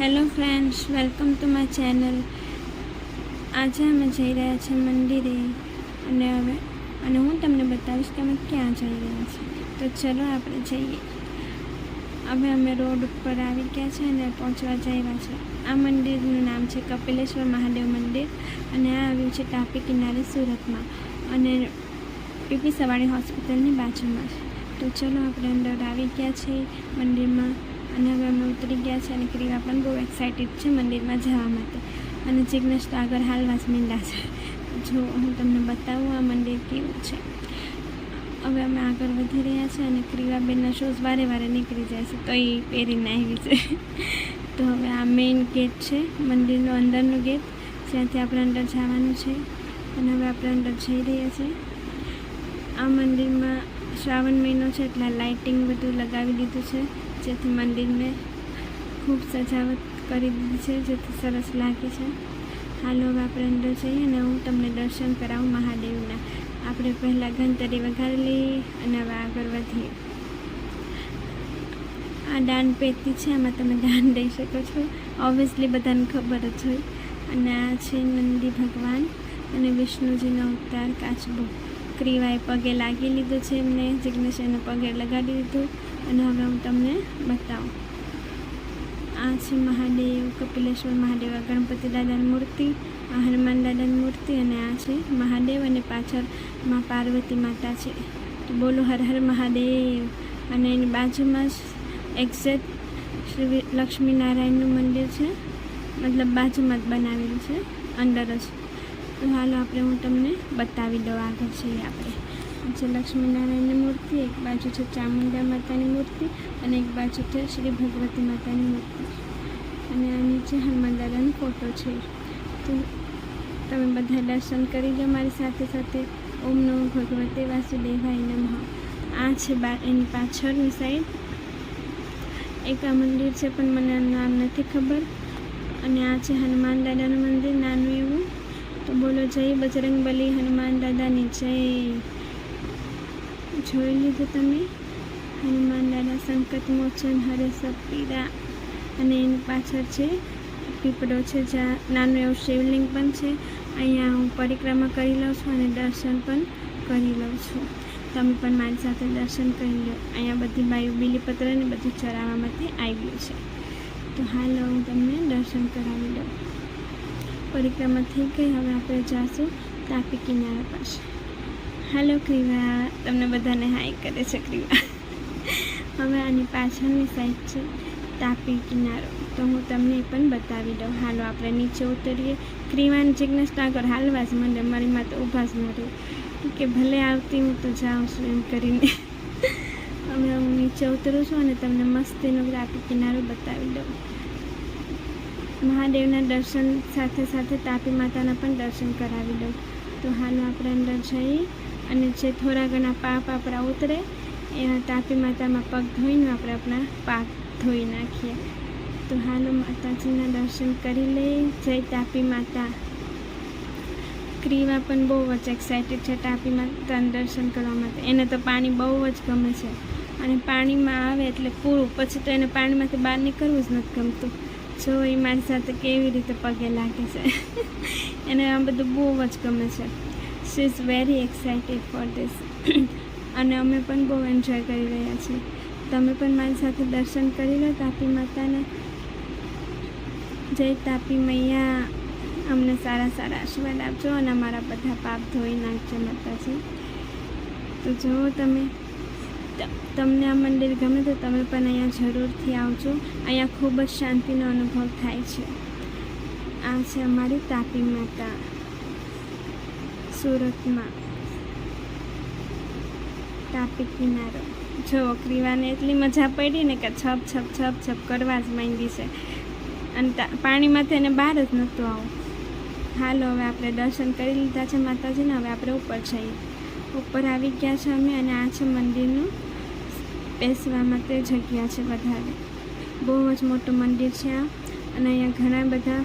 Hello friends, welcome to my channel. આજે અમે જઈ રહ્યા છીએ મંદિરે અને હું તમને બતાવીશ કે અમે ક્યાં જઈ રહ્યા છીએ. તો ચલો આપણે જઈએ. હવે અમે રોડ ઉપર આવી ગયા છે અને પહોંચવા જઈ રહ્યા છે. આ મંદિરનું નામ છે કપિલેશ્વર મહાદેવ મંદિર અને આ આવ્યું છે તાપી કિનારે સુરતમાં અને પીપી સવાણી હોસ્પિટલની બાજુમાં છે. તો ચલો આપણે અંદર આવી ગયા છીએ મંદિરમાં અને હવે અમે ઉતરી ગયા છે અને ક્રિયા પણ બહુ એક્સાઇટેડ છે મંદિરમાં જવા માટે અને જિજ્ઞેશ તો આગળ હાલવા જ માંડ્યા છે. જો હું તમને બતાવું આ મંદિર કેવું છે. હવે અમે આગળ વધી રહ્યા છીએ અને ક્રિયાબેનના શૂઝ વારે નીકળી જાય છે તો એ પહેરીને આવી છે. તો હવે આ મેઇન ગેટ છે મંદિરનો, અંદરનો ગેટ, જ્યાંથી આપણે અંદર જવાનું છે અને હવે આપણે અંદર જઈ રહ્યા છીએ. આ મંદિરમાં શ્રાવણ મહિનો છે એટલે લાઇટિંગ બધું લગાવી દીધું છે જેથી મંદિરને ખૂબ સજાવટ કરી દીધી છે જેથી સરસ લાગે છે. હાલો હવે આપણે અંદર જઈએ અને હું તમને દર્શન કરાવું મહાદેવના. આપણે પહેલાં ઘંટડી વગાડી લઈએ અને હવે આગળ વધીએ. આ દાન પેટી છે, આમાં તમે દાન દઈ શકો છો, ઓબ્વિયસલી બધાને ખબર જ હોય. અને આ છે નંદી ભગવાન અને વિષ્ણુજીનો અવતાર કાચબો. ક્રિવાએ પગે લાગી લીધું છે એમને, જિજ્ઞેશ એને પગે લગાડી દીધું અને હવે હું તમને બતાવું. આ છે મહાદેવ, કપિલેશ્વર મહાદેવ, ગણપતિ દાદાની મૂર્તિ, આ હનુમાન દાદાની મૂર્તિ અને આ છે મહાદેવ અને પાછળ માં પાર્વતી માતા છે. તો બોલો હર હર મહાદેવ. અને એની બાજુમાં જ એક્ઝેક્ટ શ્રી લક્ષ્મીનારાયણનું મંદિર છે, મતલબ બાજુમાં જ બનાવેલું છે અંદર જ. તો હાલો આપણે હું તમને બતાવી દઉં. આગળ છીએ આપણે. છે લક્ષ્મીનારાયણની મૂર્તિ, એક બાજુ છે ચામુંડા માતાની મૂર્તિ અને એક બાજુ છે શ્રી ભગવતી માતાની મૂર્તિ અને આ નીચે હનુમાન દાદાનો ફોટો છે. તો તમે બધા દર્શન કરી લો મારી સાથે સાથે. ઓમ નમો ભગવતે વાસુદેવાય નમઃ. આ છે એની પાછળની સાઈડ એક આ મંદિર છે પણ મને નામ નથી ખબર. અને આ છે હનુમાન દાદાનું મંદિર નાનું એવું. તો બોલો જય બજરંગબલી, હનુમાન દાદાની જય. જોઈ લીધું તમે, હનુમાન દાદા સંકટ મોચન હરે સબ પીડા. અને એની પાછળ છે પીપળો છે જ્યાં નાનું એવું શિવલિંગ પણ છે. અહીંયા હું પરિક્રમા કરી લઉં છું અને દર્શન પણ કરી લઉં છું. તમે પણ મારી સાથે દર્શન કરી લો. અહીંયા બધી બાયું બીલીપત્ર ને બધું ચરાવવા માટે આવ્યું છે. તો હાલ હું તમને દર્શન કરાવી દઉં. પરિક્રમા થઈ ગઈ, હવે આપણે જાશું તાપી કિનારા પાસે. હાલો ક્રિવા, તમને બધાને હાય કરે છે ક્રિવા. હવે આની પાછળની સાઈડ છે તાપી કિનારો, તો હું તમને એ પણ બતાવી દઉં. હાલો આપણે નીચે ઉતરીએ. ક્રિવાને જિજ્ઞેશ આગળ હાલવા જ માંડે, મારી માં તો ઊભા જ ન રહે કે ભલે આવતી હું તો જાઉં છું એમ કરીને. હવે હું નીચે ઉતરું છું અને તમને મસ્તીનો તાપી કિનારો બતાવી દઉં. મહાદેવના દર્શન સાથે સાથે તાપી માતાના પણ દર્શન કરાવી દઉં. તો હાલો આપણે અંદર જઈએ અને જે થોડા ઘણા પાપ આપણા ઉતરે એના તાપી માતામાં પગ ધોઈને આપણે આપણા પાપ ધોઈ નાખીએ. તો હાલો માતાજીના દર્શન કરી લઈએ. જય તાપી માતા. ક્રિવા પણ બહુ જ એક્સાઇટેડ છે તાપી માતાના દર્શન કરવા માટે. એને તો પાણી બહુ જ ગમે છે અને પાણીમાં આવે એટલે પૂરું, પછી તો એને પાણીમાંથી બહાર નીકળવું જ નથી ગમતું. જો એ મારી સાથે કેવી રીતે પગે લાગે છે. એને આ બધું બહુ જ ગમે છે. She is very excited for this. અને અમે પણ બહુ એન્જોય કરી રહ્યા છીએ. તમે પણ મારી સાથે દર્શન કરી લો તાપી માતાના. જય તાપી મૈયા, અમને સારા આશીર્વાદ આપજો અને અમારા બધા પાપ ધોઈ નાખજો માતાજી. તો જુઓ તમને આ મંદિર ગમે તો તમે પણ અહીંયા જરૂરથી આવજો. અહીંયા ખૂબ જ શાંતિનો અનુભવ થાય છે. આ છે અમારી તાપી માતા સુરતમાં, તાપી કિનારો. જો ક્રિવાને એટલી મજા પડી ને કે છપ છપ કરવા જ માંડી છે અને પાણીમાંથી એને બહાર જ નહોતું આવું. હાલો હવે આપણે દર્શન કરી લીધા છે માતાજીને. હવે આપણે ઉપર જઈએ. ઉપર આવી ગયા છે અમે અને આ છે મંદિરનું બેસવા માટે જગ્યા છે વધારે. બહુ જ મોટું મંદિર છે આ અને અહીંયા ઘણા બધા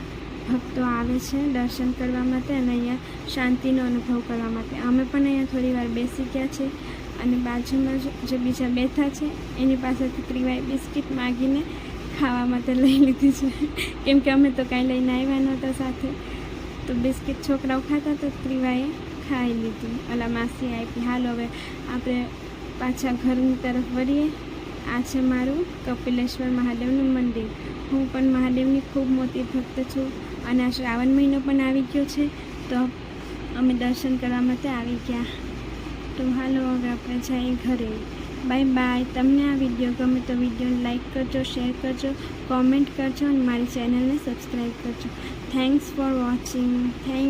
ભક્તો આવે છે દર્શન કરવા માટે અને અહીંયા શાંતિનો અનુભવ કરવા માટે. અમે પણ અહીંયા થોડી વાર બેસી ગયા છે અને બાજુમાં જે બીજા બેઠા છે એની પાસેથી ક્રિવાએ બિસ્કિટ માગીને ખાવામાં તો લઈ લીધી છે, કેમ કે અમે તો કાંઈ લઈને આવ્યા નહોતા સાથે. તો બિસ્કિટ છોકરાઓ ખાતા તો ત્રિવાએ ખાઈ લીધી. ઓલા માસી આપી. હાલ હવે આપણે પાછા ઘરની તરફ વળીએ. આ છે મારું કપિલેશ્વર મહાદેવનું મંદિર. હું પણ મહાદેવની ખૂબ મોટી ભક્ત છું અને આ શ્રાવણ મહિનો પણ આવી ગયો છે, તો અમે દર્શન કરવા માટે આવી ગયા. તો હાલો હવે આપણે જઈએ ઘરે. Bye bye. તમને આ વિડીયો ગમે તો વિડીયોને લાઈક કરજો, શેર કરજો, કોમેન્ટ કરજો અને મારી ચેનલને સબસ્ક્રાઈબ કરજો. Thanks for watching. થેન્ક